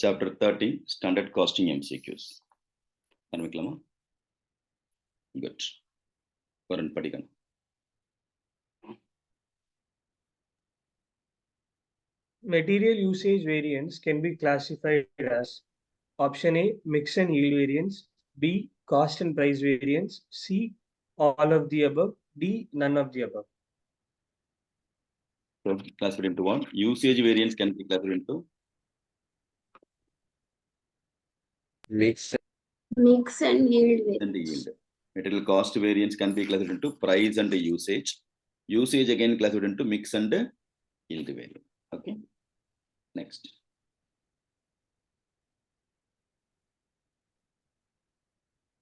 Chapter 30, Standard Costing MCQs. Good. Varun Padigan. Material usage variance can be classified as option A, mix and yield variance, B, cost and price variance, C, all of the above, D, none of the above. So classified into what? Usage variance can be classified into Mix and yield variance. and yield. Material cost variance can be classified into price and usage. Usage again classified into mix and yield value. Okay. Next.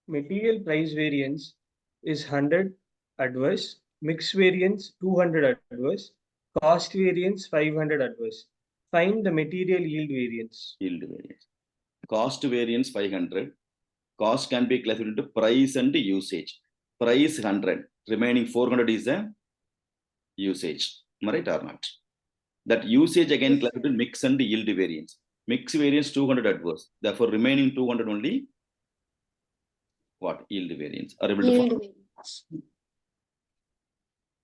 Material price variance is 100 adverse, mix variance 200 adverse, cost variance 500 adverse. Find the material yield variance. Yield variance. Cost variance 500. Cost can be classified into price and usage. Price 100. Remaining 400 is a usage. Am I right or not? That usage again classified into mix and yield variance. Mix variance 200 adverse. Therefore, remaining 200 only what? Yield variance. Are able Yield to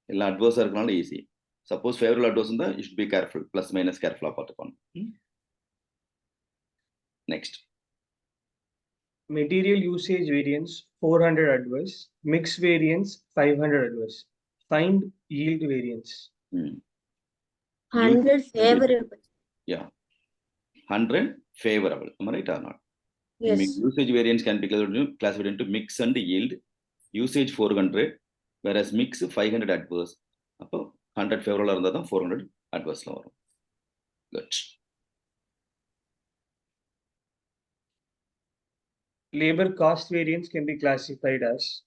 find? Adverse are easy. Suppose favorable adverse in the, you should be careful. Plus minus careful apart upon. Next. Material usage variance 400 adverse, mix variance 500 adverse. Find yield variance. 100 favorable. Yeah. 100 favorable. Am I right or not? Yes. Usage variance can be classified into mix and yield. Usage 400, whereas mix 500 adverse. 100 favorable or 400 adverse. Good. Labor cost variance can be classified as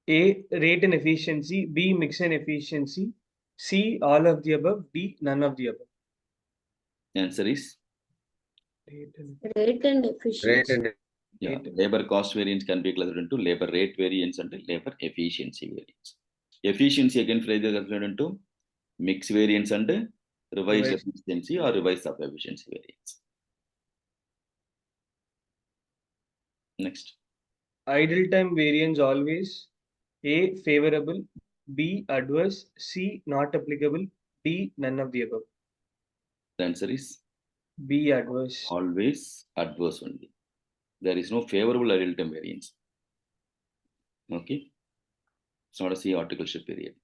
A, rate and efficiency, B, mix and efficiency, C, all of the above, D, none of the above. Answer is? Rate and efficiency. Yeah, labor cost variance can be classified into labor rate variance and labor efficiency variance. Efficiency again classified into mix variance and revised efficiency or revised sub efficiency variance. Next. Idle time variance always A, favorable, B, adverse, C, not applicable, D, none of the above. The answer is? B, adverse. Always adverse only. There is no favorable idle time variance. Okay. It's not a C articleship period.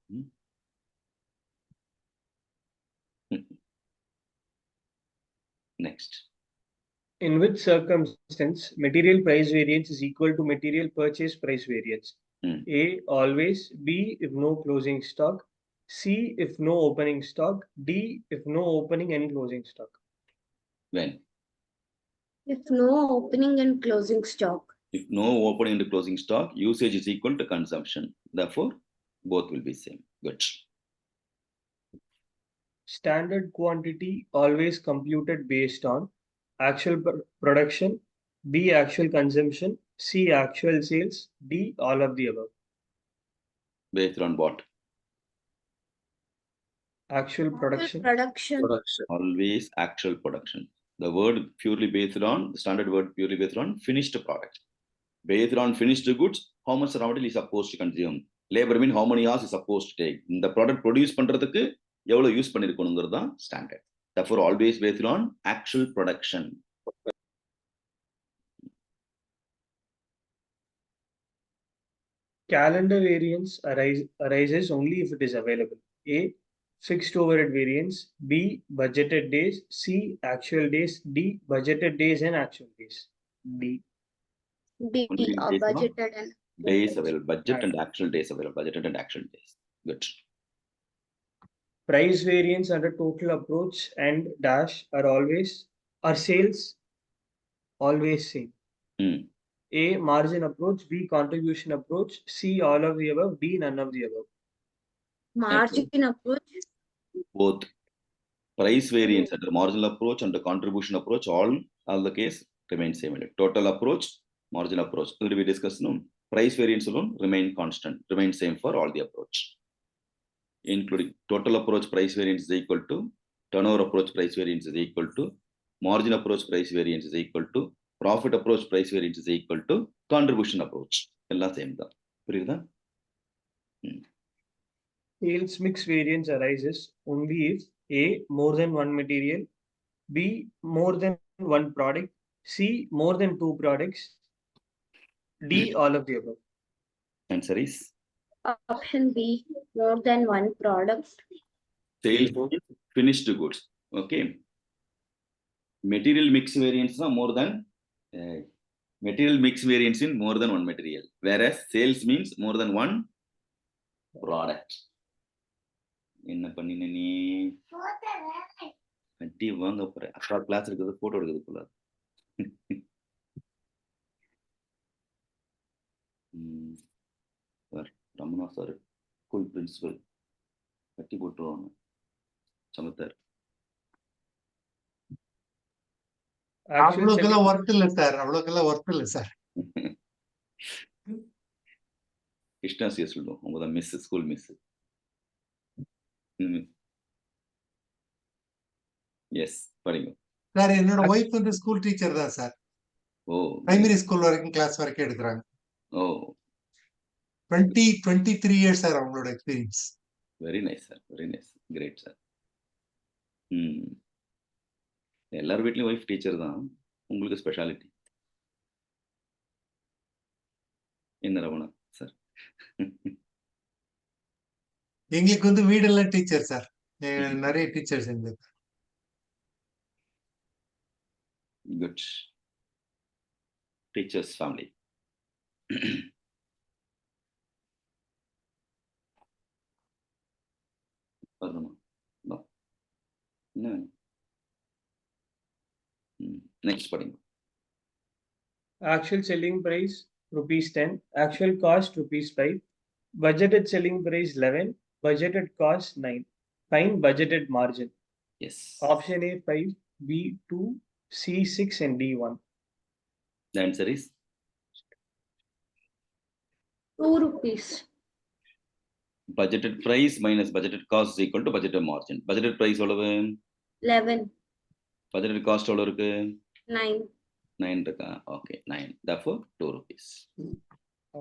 Next. In which circumstance material price variance is equal to material purchase price variance? A, always, B, if no closing stock, C, if no opening stock, D, if no opening and closing stock. When? If no opening and closing stock. If no opening and closing stock, usage is equal to consumption. Therefore, both will be same. Good. Standard quantity always computed based on actual production, B, actual consumption, C, actual sales, D, all of the above. Based on what? Actual production. Always actual production. The word purely based on, the standard word purely based on finished product. Based on finished goods, how much raw material is supposed to consume? Labor mean how many hours is supposed to take? The product produce பண்றதுக்கு எவ்வளவு use பண்ணிருக்கணும்ங்கிறது தான் standard. Therefore, always based on actual production. Calendar variance arises only if it is available. A, fixed overhead variance, B, budgeted days, C, actual days, D, budgeted days and actual days. D. D, budgeted and days available, budget and actual days available, budgeted and actual days. Good. Price variance under total approach and dash are sales always same. A, margin approach, B, contribution approach, C, all of the above, D, none of the above. Margin approach. Both. Price variance under marginal approach and the contribution approach, all the case remain same. Total approach, margin approach. Already we discussed, no? Price variance alone remain constant, remain same for all the approach. including total approach price variance is equal to turnover approach price variance is equal to margin approach price variance is equal to profit approach price variance is equal to contribution approach. எல்லாம் same தான். புரியுதா? Sales mix variance arises only if A, more than one material, B, more than one product, C, more than two products, D, all of the above. Answer is Option B, more than one product. sales finished goods. Okay. Material mix variance is more than material mix variance in more than one material, whereas sales means more than one product. என்ன பண்ணின நீ கட்டி வாங்க போற அக்கா class இருக்குது photo எடுக்குது போல ரமணா சார் ஸ்கூல் பிரின்சிபல் கட்டி போட்டுருவாங்க சமத்தார் அவ்வளோக்கெல்லாம் ஒர்த் இல்லை சார், அவ்வளோக்கெல்லாம் ஒர்த் இல்லை சார். கிருஷ்ணாசிய சொல்லுவோம் அவங்க தான் மிஸ் ஸ்கூல் மிஸ். எஸ் படிங்க சார். என்னோட ஒய்ஃப் வந்து ஸ்கூல் டீச்சர் தான் சார். ஓ பிரைமரி ஸ்கூல் வரைக்கும் கிளாஸ் வரைக்கும் எடுக்கிறாங்க. ஓ 23 இயர்ஸ் சார் அவங்களோட experience. Very nice sir, very nice, great sir. எல்லார் வீட்லயும் ஒய்ஃப் டீச்சர் தான், உங்களுக்கு ஸ்பெஷாலிட்டி என்ன ரமணா சார்? எங்களுக்கு வந்து வீடெல்லாம் டீச்சர் சார், நிறைய டீச்சர்ஸ் எங்களுக்கு. Good teachers family. Next படிங்க. Actual selling price rupees 10, actual cost rupees 5, budgeted selling price 11, budgeted cost 9. Find budgeted margin. Yes. Option A 5, B 2, C 6 and D 1. The answer is 2 rupees. Budgeted price minus budgeted cost is equal to budgeted margin. Budgeted price எவ்வளவு? 11. Budgeted cost எவ்வளவு இருக்கு? 9. 9 இருக்கா? Okay, 9. Therefore 2 rupees.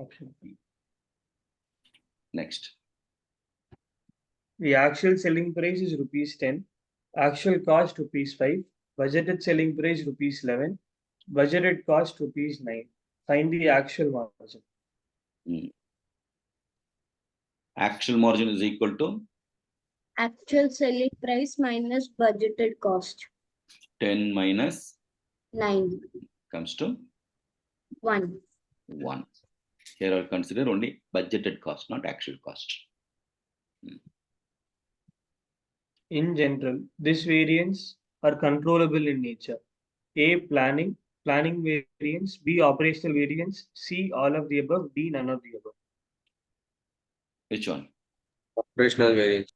Option B. Next. The actual selling price is rupees 10, actual cost rupees 5, budgeted selling price rupees 11, budgeted cost rupees 9. Find the actual margin. Actual margin is equal to Actual selling price minus budgeted cost. 10 minus 9. comes to 1. 1. Here I'll consider only budgeted cost, not actual cost. In general, these variants are controllable in nature. A, planning variance, B, operational variance, C, all of the above, D, none of the above. Which one? Operational variance.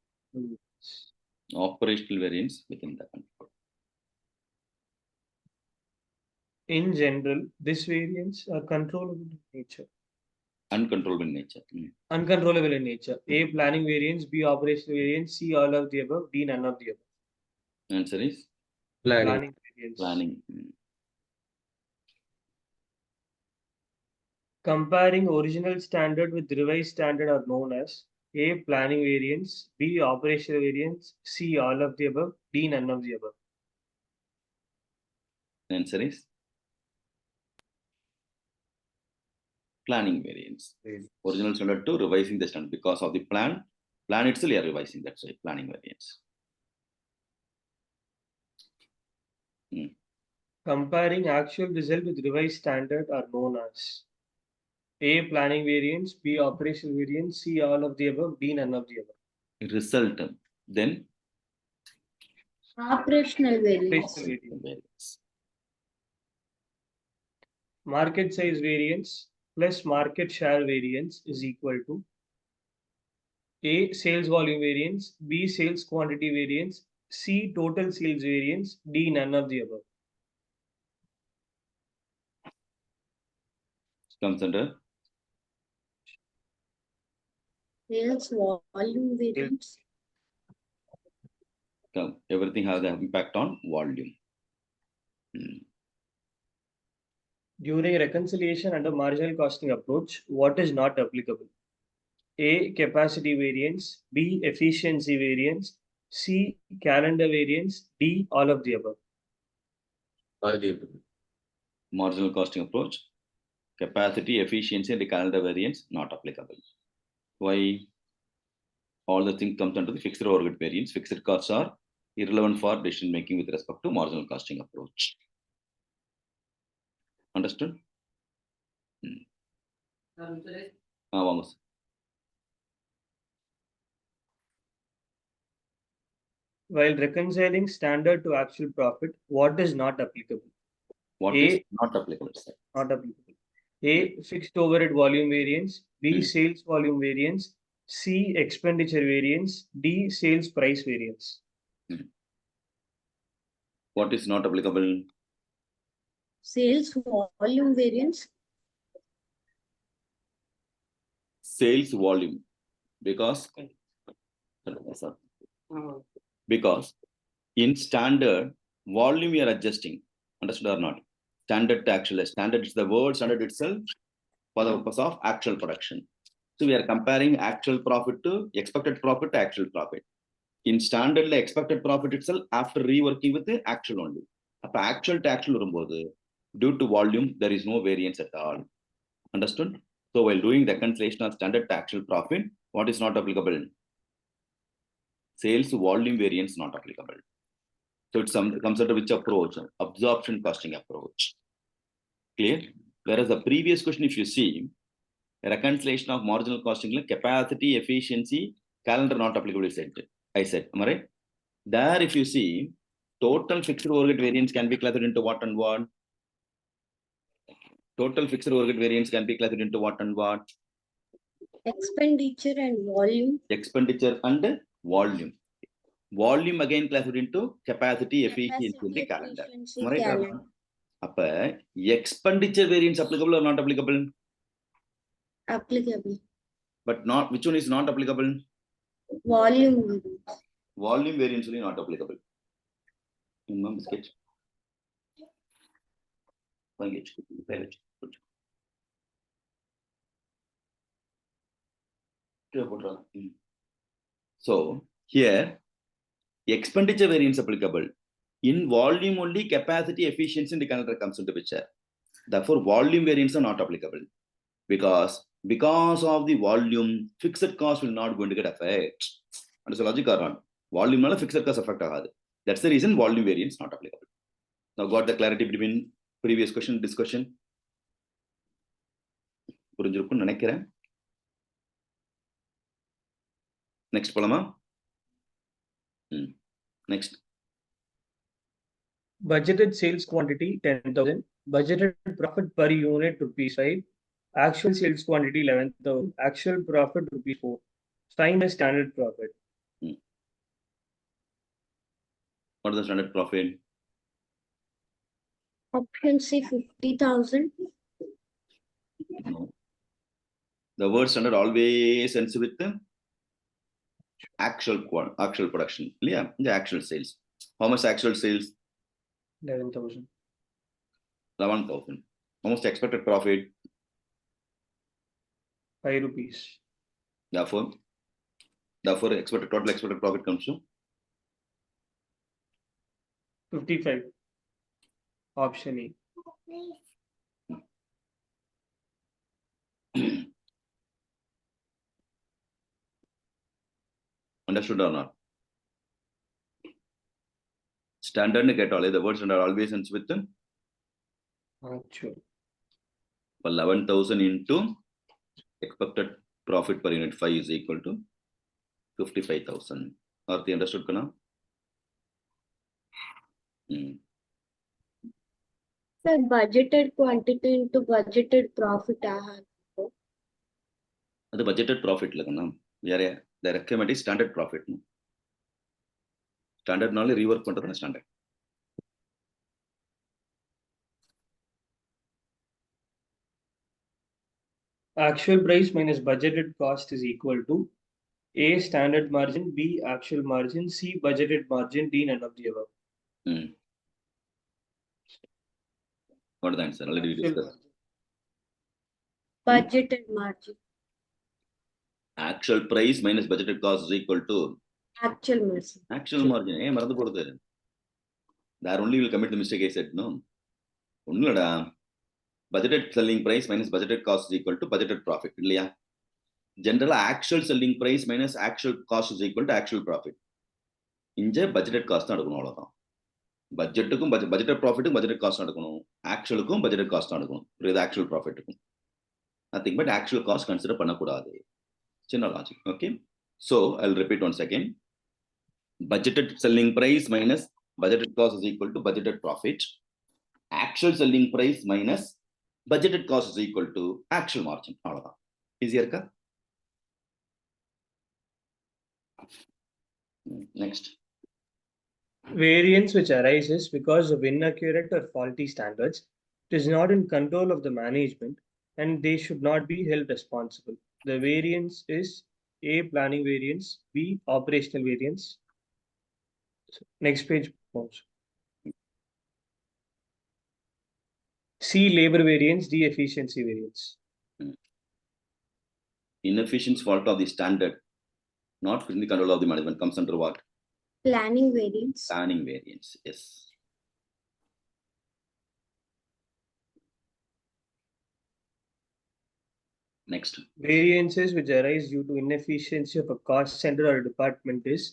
Operational variance within the control. In general, these variants are controllable in nature. Uncontrollable in nature. Uncontrollable in nature. A, planning variance, B, operational variance, C, all of the above, D, none of the above. Answer is Planning. Variance. planning. Comparing original standard with revised standard are known as A, planning variance, B, operational variance, C, all of the above, D, none of the above. Answer is planning variance. Original standard to revising the standard because of the plan itself you are revising, that's why planning variance. Comparing actual result with revised standard are known as A, planning variance, B, operational variance, C, all of the above, D, none of the above. Result, then Operational variance. Operational variance. variance. Market size variance plus market share variance is equal to A, sales volume variance, B, sales quantity variance, C, total sales variance, D, none of the above. Comes under Sales volume variance. Everything has an impact on volume. During reconciliation under marginal costing approach, what is not applicable? A. Capacity variance. B. Efficiency variance. C. Calendar variance. D. All of the above. All the Marginal costing approach, capacity, efficiency, and the calendar variance not applicable. Why? All the things comes under the fixed overhead variance. Fixed costs are irrelevant for decision making with respect to marginal costing approach. Understood? Vamos. While reconciling standard to actual profit, what is not applicable? What A. is not applicable, sir? Not applicable. A. Fixed overhead volume variance. B. Hmm. Sales volume variance. C. Expenditure variance. D. Sales price variance. What is not applicable? Sales volume variance. Sales volume, because in standard volume we are adjusting. Understood or not? Standard to actual. Standard is the word standard itself for the purpose of actual production. So we are comparing actual profit to expected profit to actual profit. In standard, the expected profit itself after reworking with the actual only. After actual to actual, due to volume, there is no variance at all. Understood? So while doing reconciliation of standard to actual profit, what is not applicable? Sales volume variance not applicable. So it comes under which approach? Absorption costing approach. Clear? Whereas the previous question, if you see, reconciliation of marginal costing, capacity, efficiency, calendar not applicable, I said, am I right? There, if you see, total fixed overhead variance can be classified into what and what? Total fixed overhead variance can be classified into what and what? Expenditure and volume. Expenditure and volume. Volume again classified into capacity, efficiency, in the calendar. Efficiency, Am I right? calendar. Appa, expenditure variance applicable or not applicable? Applicable. But not, which one is not applicable? Volume variance. Volume variance only not applicable. Sketch. So here, expenditure variance applicable. In volume only, capacity, efficiency in the calendar comes into picture. Therefore, volume variance are not applicable because of the volume, fixed cost will not going to get affected. Understand logic or not? Volume nala fixed cost affect agadu. That's the reason volume variance not applicable. Now got the clarity between previous question discussion? புரிஞ்சிருக்கும்னு நினைக்கிறேன். Next போலாமா? Next. Budgeted sales quantity 10,000. Budgeted profit per unit ₹5. Actual sales quantity 11,000. Actual profit ₹4. Find the standard profit. What is the standard profit? Option C 50,000. No. The word standard always ends with the actual production. Yeah, the actual sales. How much actual sales? 11,000. 11,000. How much expected profit? ₹5. Therefore, total expected profit comes to 55. Option A. Understood or not? Standard get all. The word standard always ends with the Actual. 11,000 into expected profit per unit 5 is equal to 55,000. Are they understood? Kana? Sir, budgeted quantity into budgeted profit. The budgeted profit. The requirement is standard profit. Standard knowledge rework the standard. Actual price minus budgeted cost is equal to A standard margin, B actual margin, C budgeted margin, D none of the above. What is the answer? Already we Actual discussed. margin. Budgeted margin. Actual price minus budgeted cost is equal to Actual margin. actual margin. மறந்து போடுது. There only will commit the mistake I said, no? ஒண்ணுலடா. Budgeted selling price minus budgeted cost is equal to budgeted profit. இல்லையா? General actual selling price minus actual cost is equal to actual profit. இங்க budgeted cost தான் எடுக்கணும் அவ்வளவுதான். பட்ஜெட்டுக்கும் budgeted profitக்கும் budgeted cost தான் எடுக்கணும். Actualக்கும் budgeted cost தான் எடுக்கணும். இது actual profit இருக்கும். Nothing but actual cost consider பண்ணக்கூடாது. சின்ன logic. Okay. So I'll repeat once again. Budgeted selling price minus budgeted cost is equal to budgeted profit. Actual selling price minus budgeted cost is equal to actual margin. அவ்வளவுதான். Easier இருக்கா? Next. Variance which arises because of inaccurate or faulty standards is not in control of the management and they should not be held responsible. The variance is A planning variance, B operational variance. Next page. C labor variance, D efficiency variance. Inefficiency fault of the standard, not in the control of the management, comes under what? Planning variance. Planning variance. Yes. Next. Variances which arise due to inefficiency of a cost center or department is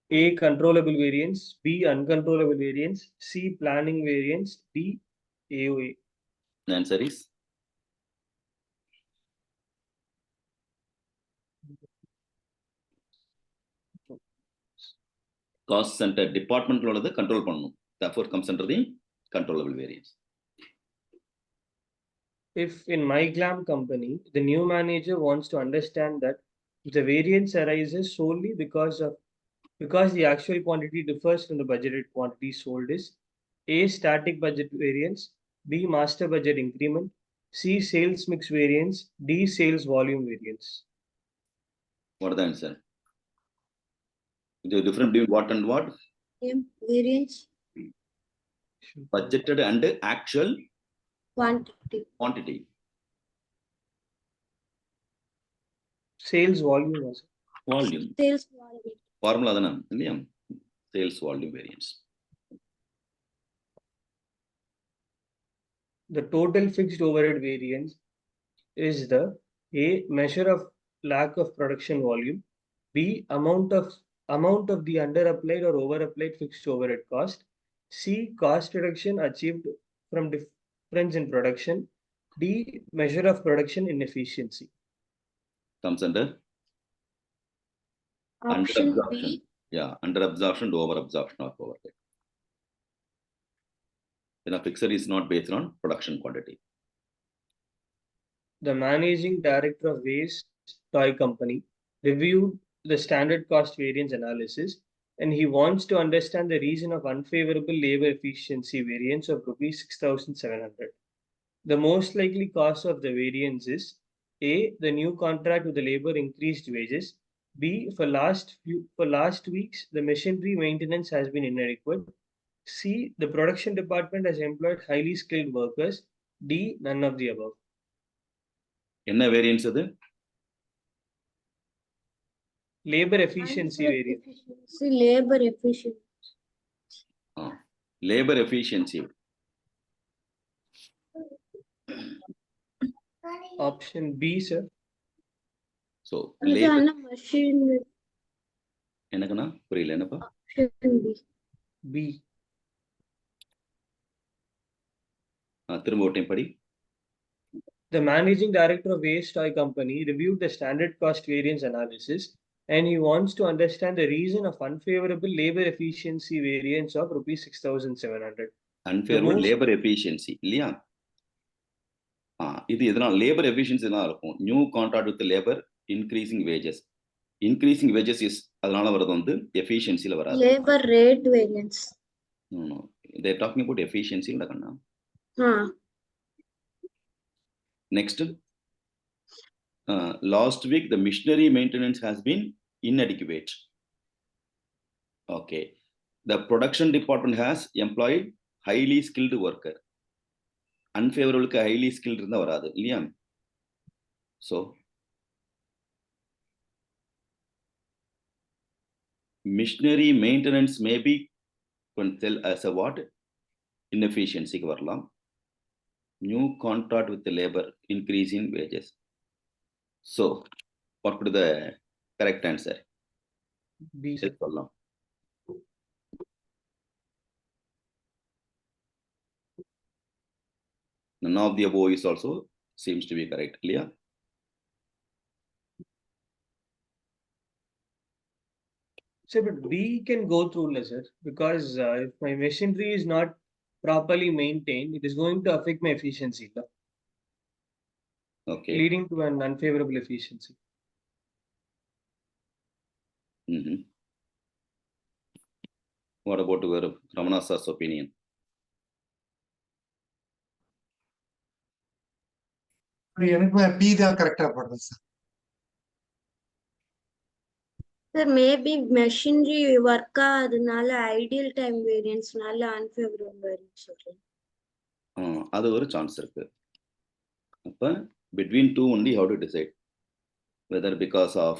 A controllable variance, B uncontrollable variance, C planning variance, D AOA. The answer is cost center department உள்ளது control பண்ணணும். Therefore comes under the controllable variance. If in my glam company, the new manager wants to understand that the variance arises solely because the actual quantity differs from the budgeted quantity sold is A static budget variance, B master budget increment, C sales mix variance, D sales volume variance. What is the answer? The difference between what and what? Variance. Budgeted and actual Quantity. Sales volume also. Volume. Sales volume. Formula தானே இல்லையா? Sales volume variance. The total fixed overhead variance is the A measure of lack of production volume, B amount of the under applied or over applied fixed overhead cost, C cost reduction achieved from difference in production, D measure of production inefficiency. Comes under Option absorption. B. Yeah, under absorption to over absorption of overhead. Then a fixer is not based on production quantity. The managing director of Waste Toy Company reviewed the standard cost variance analysis and he wants to understand the reason of unfavorable labor efficiency variance of rupees 6,700. The most likely cause of the variance is A, the new contract with the labor increased wages, B, for last weeks the machinery maintenance has been inadequate, C, the production department has employed highly skilled workers, D, none of the above. என்ன variance அது? Labor efficiency variance. Labor efficiency. Labor efficiency. Option B, sir. So Labor labor machine. என்னக்குனா புரியல என்னப்பா? Option B. B. திரும்ப ஒரு time படி. The managing director of Waste Toy Company reviewed the standard cost variance analysis and he wants to understand the reason of unfavorable labor efficiency variance of rupees 6,700. Unfavorable labor efficiency இல்லையா? இது எதனால் labor efficiency தான் இருக்கும். New contract with the labor increasing wages. Increasing wages is அதனால வரது வந்து efficiencyல வராது. Labor rate variance. No. They are talking about efficiency இல்ல கண்ணா. Next, last week the machinery maintenance has been inadequate. Okay. The production department has employed highly skilled worker. Unfavorable highly skilled இருந்தா வராது இல்லையா? So machinery maintenance may be tell as a what? Inefficiency க்கு வரலாம். New contract with the labor increase in wages. So what could be the correct answer? B, sir. சொல்லலாம். None of the above is also seems to be correct. Clear? So, but B can go through lesser because if my machinery is not properly maintained, it is going to affect my efficiency, Okay. leading to an unfavorable efficiency. What about your Ramanasa's opinion? எனக்கு B தான் கரெக்டா போடுறேன் sir. Sir, maybe machinery work அதனால ideal time variance நால unfavorable variance சொல்றேன். அது ஒரு chance இருக்கு. அப்ப between two only how to decide whether because of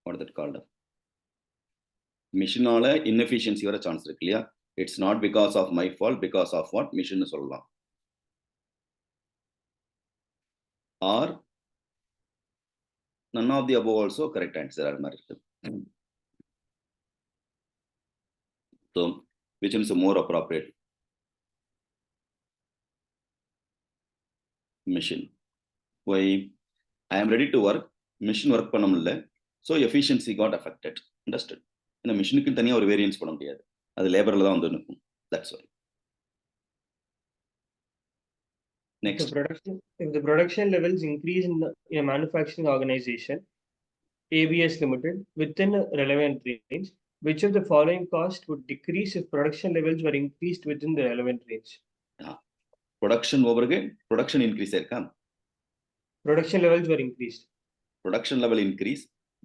what is that called? Machine-ஆல inefficiency வர சான்ஸ் இருக்கு இல்லையா? It's not because of my fault, because of what machine சொல்லலாம். Or none of the above also correct answer அது மாதிரி இருக்கு. So which one is more appropriate? Machine. Why? I am ready to work. Machine work பண்ண முடியல. So efficiency got affected. Understood? இந்த மிஷினுக்கு தனியா ஒரு வேரியன்ஸ் பண்ண முடியாது. அது லேபர்ல தான் வந்து நிற்கும். That's why. Next. If the production levels increase in a manufacturing organization, ABS Limited, within a relevant range, which of the following cost would decrease if production levels were increased within the relevant range? Production overhead, production increase இருக்கா? Production levels were increased. Production level increase,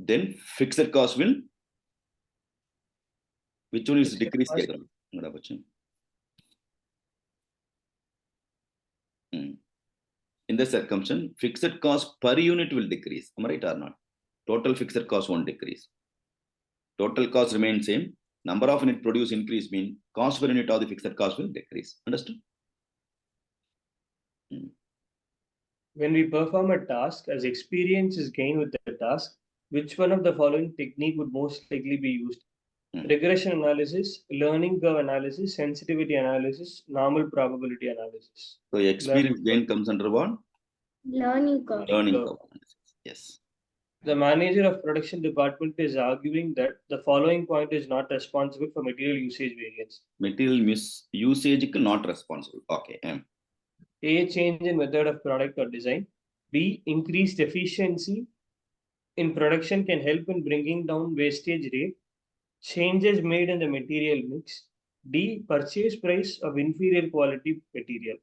then fixed cost will, which one is decrease கேட்கணும். என்னடா Bachchan? In this circumstance, fixed cost per unit will decrease. Am I right or not? Total fixed cost won't decrease. Total cost remains same. Number of unit produced increase mean cost per unit of the fixed cost will decrease. Understood? When we perform a task, as experience is gained with the task, which one of the following technique would most likely be used? Regression analysis, learning curve analysis, sensitivity analysis, normal probability analysis. So experience gain comes under what? Learning curve. Learning curve analysis. Yes. The manager of production department is arguing that the following point is not responsible for material usage variance. Material usage not responsible. Okay. A, change in method of product or design. B, increased efficiency in production can help in bringing down wastage rate. Changes made in the material mix. D, purchase price of inferior quality material.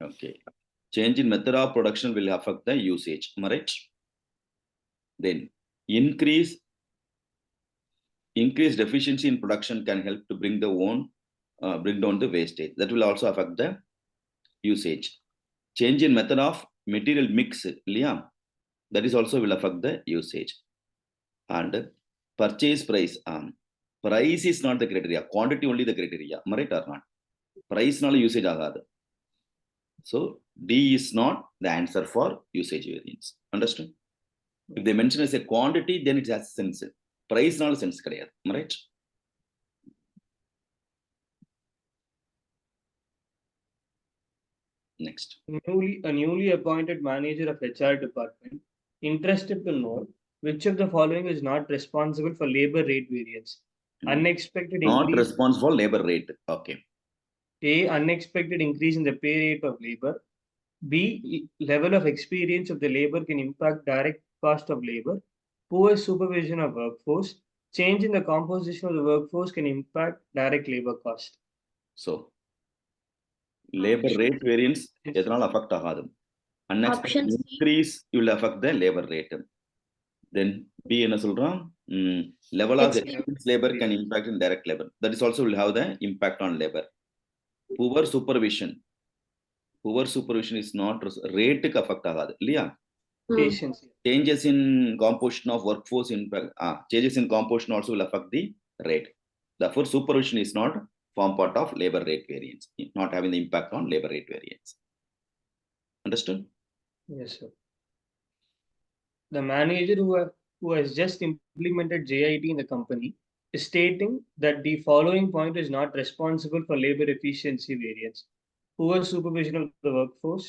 Okay. Change in method of production will affect the usage. Am I right? Then increased efficiency in production can help to bring down the wastage. That will also affect the usage. Change in method of material mix, that is also will affect the usage. And purchase price, price is not the criteria, quantity only the criteria. Am I right or not? Price not usage agadu. So D is not the answer for usage variance. Understand? If they mention as a quantity, then it has sense. Price not sense கிடையாது. Am I right? Next. A newly appointed manager of HR department interested to know which of the following is not responsible for labor rate variance. Unexpected not increase. responsible for labor rate. Okay. A, unexpected increase in the pay rate of labor. B, level of experience of the labor can impact direct cost of labor. Poor supervision of workforce. Change in the composition of the workforce can impact direct labor cost. So labor rate variance எதனால affect ஆகாது? Unexpected increase will affect the labor rate. Then B என்ன சொல்றோம்? Level of HPM. experienced labor can impact in direct labor. That is also will have the impact on labor. Poor supervision. Poor supervision is not rate க்கு affect ஆகாது இல்லையா? Patience. Changes in composition of workforce impact. Changes in composition also will affect the rate. Therefore, supervision is not form part of labor rate variance, not having the impact on labor rate variance. Understood? Yes, sir. The manager who has just implemented JIT in the company is stating that the following point is not responsible for labor efficiency variance: poor supervision of the workforce,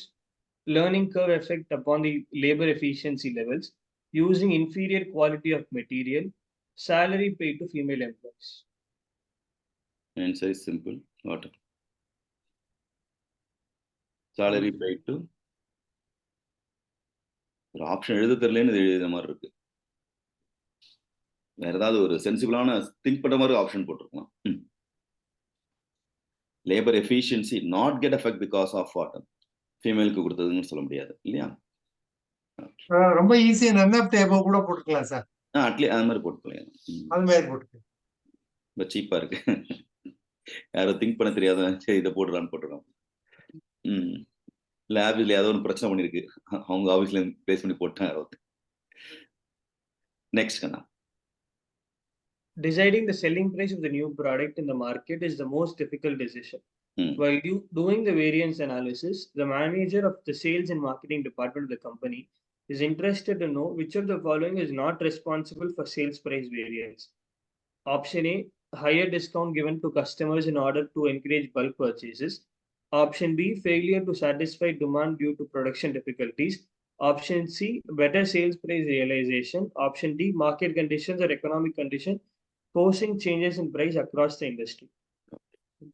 learning curve effect upon the labor efficiency levels, using inferior quality of material, salary paid to female employees. Answer is simple. What? Salary paid to. ஒரு option எழுத தெரியலன்னு எழுதுற மாதிரி இருக்கு. வேற ஏதாவது ஒரு சென்சிபிளான think பண்ற மாதிரி ஆப்ஷன் போட்டிருக்கலாம். Labour efficiency not get effect because of what? ஃபீமேலுக்கு கொடுத்ததுன்னு சொல்ல முடியாது இல்லையா? ரொம்ப ஈஸியா நன் ஆஃப் டேபோ கூட போட்டுக்கலாம் சார். அட்லீஸ்ட் அது மாதிரி போட்டுக்கலாம். அது மாதிரி போட்டுக்கலாம். ரொம்ப சீப்பா இருக்கு. யாரும் திங்க் பண்ண தெரியாத சரி இதை போடுறான்னு போட்டுருக்கோம். லேப்ல ஏதோ ஒரு பிரச்சனை பண்ணிருக்கு, அவங்க ஆபீஸ்ல பேஸ் பண்ணி போட்டாங்க. நெக்ஸ்ட் கண்ணா. Deciding the selling price of the new product in the market is the most difficult decision. While doing the variance analysis, the manager of the sales and marketing department of the company is interested to know which of the following is not responsible for sales price variance. Option A, higher discount given to customers in order to encourage bulk purchases. Option B, failure to satisfy demand due to production difficulties. Option C, better sales price realization. Option D, market conditions or economic condition forcing changes in price across the industry.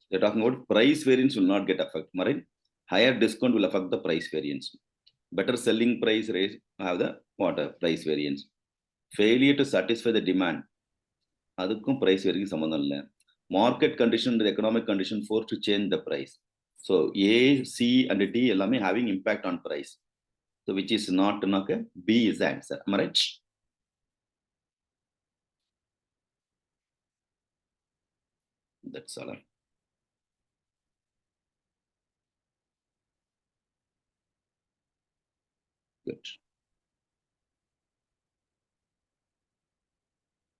They're talking about price variance will not get affected, right? Higher discount will affect the price variance. Better selling price raise have the price variance. Failure to satisfy the demand, அதுக்கும் price variance சம்பந்தம் இல்லை. Market condition, the economic condition force to change the price. So A, C and D எல்லாமே having impact on price. So which is not B is the answer. Am I right? That's all. Good.